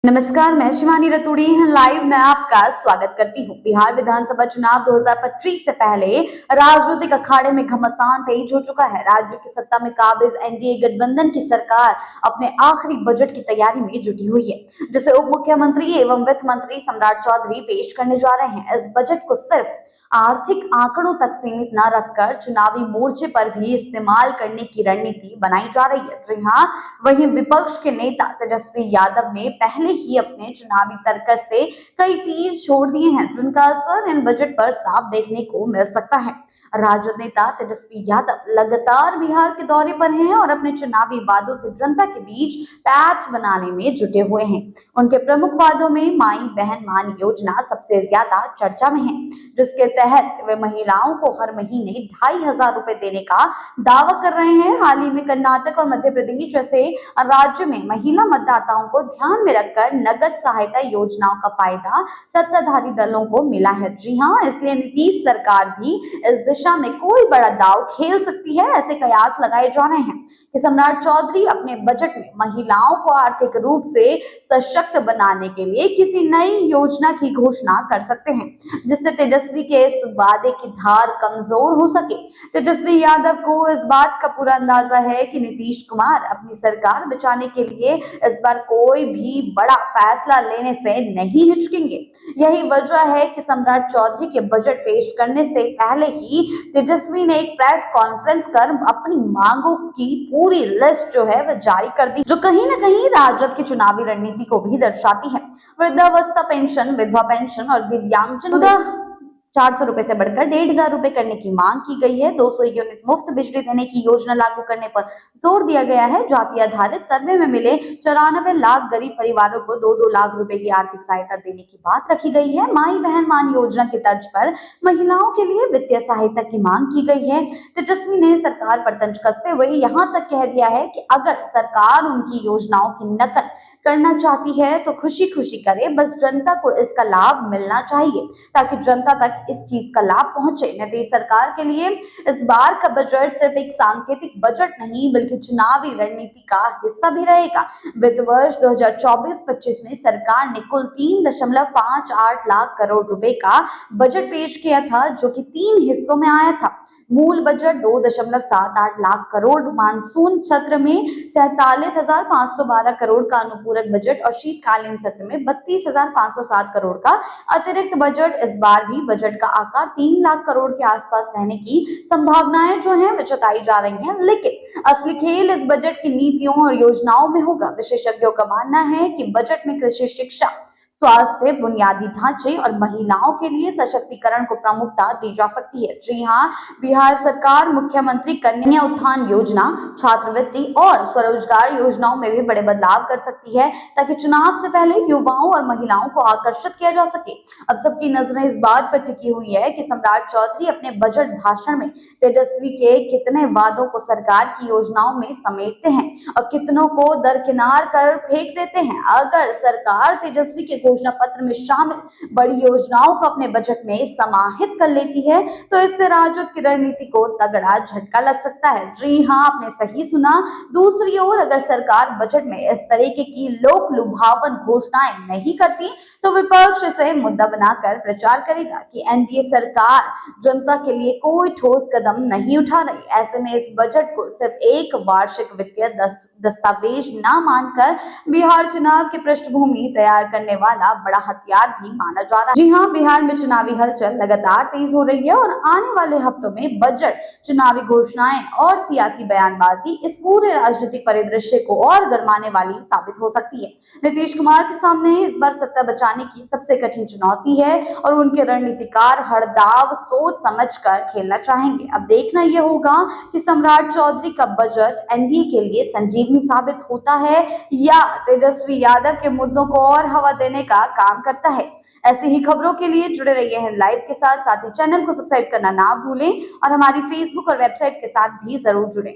नमस्कार, मैं शिवानी रतूड़ी लाइव में आपका स्वागत करती हूँ। बिहार विधानसभा चुनाव 2025 से पहले राजनीतिक अखाड़े में घमासान तेज हो चुका है। राज्य की सत्ता में काबिज एनडीए गठबंधन की सरकार अपने आखिरी बजट की तैयारी में जुटी हुई है, जिसे उप मुख्यमंत्री एवं वित्त मंत्री सम्राट चौधरी पेश करने जा रहे हैं। इस बजट को सिर्फ आर्थिक आंकड़ों तक सीमित न रखकर चुनावी मोर्चे पर भी इस्तेमाल करने की रणनीति बनाई जा रही है। जी हाँ, वहीं विपक्ष के नेता तेजस्वी यादव ने पहले ही अपने चुनावी तर्कस से कई तीर छोड़ दिए हैं, जिनका असर इन बजट पर साफ देखने को मिल सकता है। राजद नेता तेजस्वी यादव लगातार बिहार के दौरे पर हैं और अपने चुनावी वादों से जनता के बीच पैठ बनाने में जुटे हुए हैं। उनके प्रमुख वादों में माई बहन मान योजना सबसे ज्यादा चर्चा में है, जिसके तहत वे महिलाओं को हर महीने 2,500 रुपए देने का दावा कर रहे हैं। हाल ही में कर्नाटक और मध्य प्रदेश जैसे राज्य में महिला मतदाताओं को ध्यान में रखकर नगद सहायता योजनाओं का फायदा सत्ताधारी दलों को मिला है। जी हाँ, इसलिए नीतीश सरकार भी इस दिशा में कोई बड़ा दांव खेल सकती है। ऐसे कयास लगाए जा रहे हैं कि सम्राट चौधरी अपने बजट में महिलाओं को आर्थिक रूप से सशक्त बनाने के लिए किसी नई योजना की घोषणा कर सकते हैं, जिससे तेजस्वी के इस वादे की धार कमजोर हो सके। तेजस्वी यादव को इस बात का पूरा अंदाजा है कि नीतीश कुमार अपनी सरकार बचाने के लिए इस बार कोई भी बड़ा फैसला लेने से नहीं हिचकेंगे। यही वजह है कि सम्राट चौधरी के बजट पेश करने से पहले ही तेजस्वी ने एक प्रेस कॉन्फ्रेंस कर अपनी मांगों की पूरी लिस्ट जो है वह जारी कर दी, जो कहीं ना कहीं राजद की चुनावी रणनीति को भी दर्शाती है। वृद्धावस्था पेंशन, विधवा पेंशन और दिव्यांगजन 400 रुपए से बढ़कर 1,500 रुपए करने की मांग की गई है। 200 यूनिट मुफ्त बिजली देने की योजना लागू करने पर जोर दिया गया है। जाति आधारित सर्वे में मिले 94 लाख गरीब परिवारों को 2-2 लाख रुपए की आर्थिक सहायता देने की बात रखी गई है। माई बहन मान योजना की तर्ज पर महिलाओं के लिए वित्तीय सहायता की मांग की गई है। तेजस्वी ने सरकार पर तंज कसते हुए यहाँ तक कह दिया है कि अगर सरकार उनकी योजनाओं की नकल करना चाहती है तो खुशी खुशी करे, बस जनता को इसका लाभ मिलना चाहिए ताकि जनता तक इस चीज का लाभ पहुंचे। नीतीश सरकार के लिए इस बार का बजट सिर्फ एक सांकेतिक बजट नहीं बल्कि चुनावी रणनीति का हिस्सा भी रहेगा। वित्त वर्ष 2024-25 में सरकार ने कुल 3.58 लाख करोड़ रुपए का बजट पेश किया था, जो कि 3 हिस्सों में आया था। मूल बजट 2.78 लाख करोड़, मानसून सत्र में 47,512 करोड़ का अनुपूरक बजट और शीतकालीन सत्र में 32,507 करोड़ का अतिरिक्त बजट। इस बार भी बजट का आकार 3 लाख करोड़ के आसपास रहने की संभावनाएं जो है जताई जा रही हैं, लेकिन असली खेल इस बजट की नीतियों और योजनाओं में होगा। विशेषज्ञों का मानना है कि बजट में कृषि, शिक्षा, स्वास्थ्य, बुनियादी ढांचे और महिलाओं के लिए सशक्तिकरण को प्रमुखता दी जा सकती है। जी हाँ, बिहार सरकार मुख्यमंत्री कन्या उत्थान योजना, छात्रवृत्ति और स्वरोजगार योजनाओं में भी बड़े बदलाव कर सकती है ताकि चुनाव से पहले युवाओं और महिलाओं को आकर्षित किया जा सके। अब सबकी नजरें इस बात पर टिकी हुई है कि सम्राट चौधरी अपने बजट भाषण में तेजस्वी के कितने वादों को सरकार की योजनाओं में समेटते हैं और कितनों को दरकिनार कर फेंक देते हैं। अगर सरकार तेजस्वी के घोषणा पत्र में शामिल बड़ी योजनाओं को अपने बजट में समाहित कर लेती है तो इससे राजद की रणनीति को तगड़ा झटका लग सकता है। जी हाँ, आपने सही सुना। दूसरी ओर अगर सरकार बजट में इस तरीके की लोक लुभावन घोषणाएं नहीं करती तो विपक्ष इसे मुद्दा बनाकर प्रचार करेगा कि एनडीए सरकार जनता के लिए कोई ठोस कदम नहीं उठा रही। ऐसे में इस बजट को सिर्फ एक वार्षिक वित्तीय दस्तावेज न मानकर बिहार चुनाव की पृष्ठभूमि तैयार करने वाला बड़ा हथियार भी माना जा रहा है। जी हाँ, बिहार में चुनावी हलचल लगातार तेज हो रही है और आने वाले हफ्तों में बजट, चुनावी घोषणाएं और सियासी बयानबाजी इस पूरे राजनीतिक परिदृश्य को और गरमाने वाली साबित हो सकती है। नीतीश कुमार के सामने इस बार सत्ता बचाने की सबसे कठिन चुनौती है और उनके रणनीतिकार हर दाव सोच समझकर खेलना चाहेंगे। अब देखना यह होगा कि सम्राट चौधरी का बजट एनडीए के लिए संजीवनी साबित होता है या तेजस्वी यादव के मुद्दों को और हवा देने का काम करता है। ऐसी ही खबरों के लिए जुड़े रहिए हैं लाइव के साथ ही चैनल को सब्सक्राइब करना ना भूलें और हमारी फेसबुक और वेबसाइट के साथ भी जरूर जुड़ें।